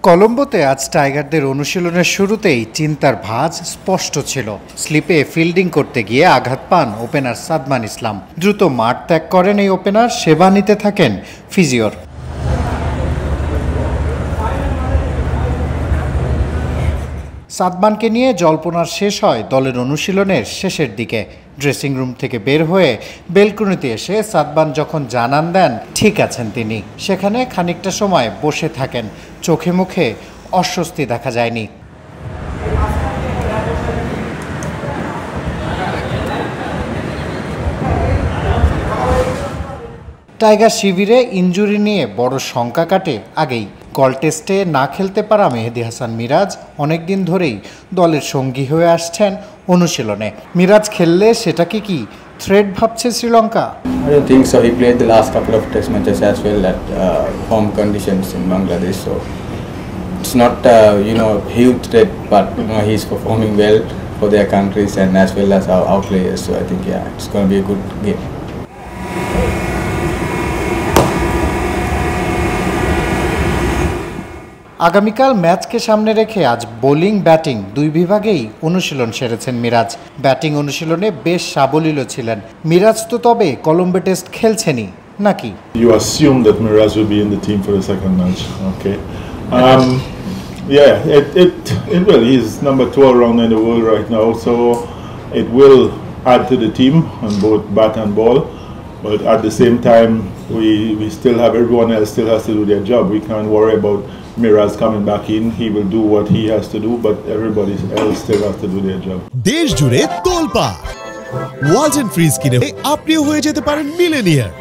কলম্বোতে আজ টাইগারদের অনুশীলনের শুরুতেই চিন্তার ভাঁজ স্পষ্ট ছিল। স্লিপে ফিল্ডিং করতে গিয়ে আঘাত পান ওপেনার সাদমান ইসলাম। দ্রুত মাঠ ত্যাগ করেন এই ওপেনার, সেবা নিতে থাকেন ফিজিওর। সাদমানকে নিয়ে জল্পনার শেষ হয় দলের অনুশীলনের শেষের দিকে। ড্রেসিং রুম থেকে বের হয়ে বেলকনিতে এসে সাদমান যখন জানান দেন ঠিক আছেন তিনি, সেখানে খানিকটা সময় বসে থাকেন। চোখে মুখে অস্বস্তি দেখা যায়নি। টাইগার শিবিরে ইনজুরি নিয়ে বড় শঙ্কা কাটে আগেই। গল টেস্টে না খেলতে পারা মেহেদী হাসান মিরাজ অনেকদিন ধরেই দলের সঙ্গী হয়ে আসছেন অনুশীলনে। মিরাজ খেললে সেটাকে কি থ্রেট ভাবছে Sri Lanka? I don't think so. He played the last couple of test matches as well at home conditions in Bangladesh, so it's not huge threat, but he's performing well for their countries and as well as our players. So I think it's going to be a good game. আগামীকাল ম্যাচকে সামনে রেখে আজ bowling batting দুই বিভাগেই অনুশীলন সেরেছেন Miraj. Batting অনুশীলনে বেশ সাবলীল ছিলেন মিরাজ। তো তবে কলম্বো টেস্ট খেলছেনই নাকি? You assume that Miraz will be in the team for the second match, okay? Yeah, it will. He's number 12 around in the world right now, so it will add to the team on both bat and ball. But at the same time, we still have everyone else still has to do their job. We can't worry about Miraz coming back in. He will do what he has to do, but everybody else still has to do their job. দেশ জুড়ে তোলপা Walton fridge কিনে আপনিও হয়ে যেতে পারেন millionaire.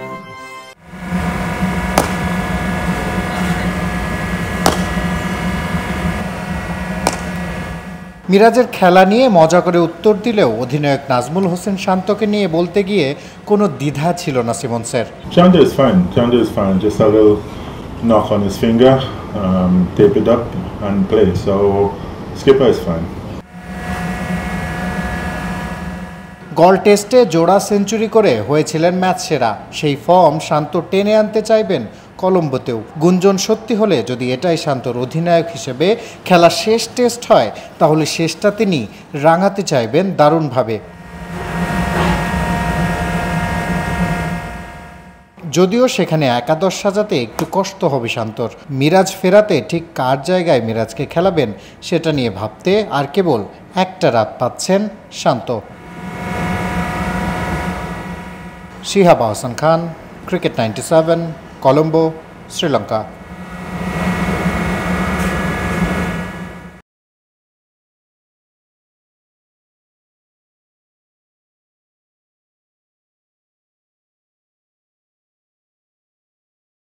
মিরাজের খেলা নিয়ে মজা করে উত্তর দিলেও অধিনায়ক নাজমুল হোসেন শান্তকে নিয়ে বলতে গিয়ে কোনো দ্বিধা ছিল না সিমন্সের। Chandra is fine. Chandra is fine. Just a little knock on his finger, tape it up and play. So skipper is fine. গল টেস্টে জোড়া সেঞ্চুরি করে হয়েছিলেন ম্যাচ সেরা। সেই ফর্ম শান্ত টেনে আনতে চাইবেন কলম্বোতেও। গুঞ্জন সত্যি হলে যদি এটাই শান্তর অধিনায়ক হিসেবে খেলা শেষ টেস্ট হয়, তাহলে শেষটা তিনি রাঙাতে চাইবেন দারুণভাবে। যদিও সেখানে একাদশ সাজাতে একটু কষ্ট হবে শান্তর। মিরাজ ফেরাতে ঠিক কার জায়গায় মিরাজকে খেলাবেন সেটা নিয়ে ভাবতে আর কেবল একটা রাত পাচ্ছেন শান্ত। শিহাব আহসান খান, ক্রিকেট 97, কলম্বো, শ্রীলঙ্কা।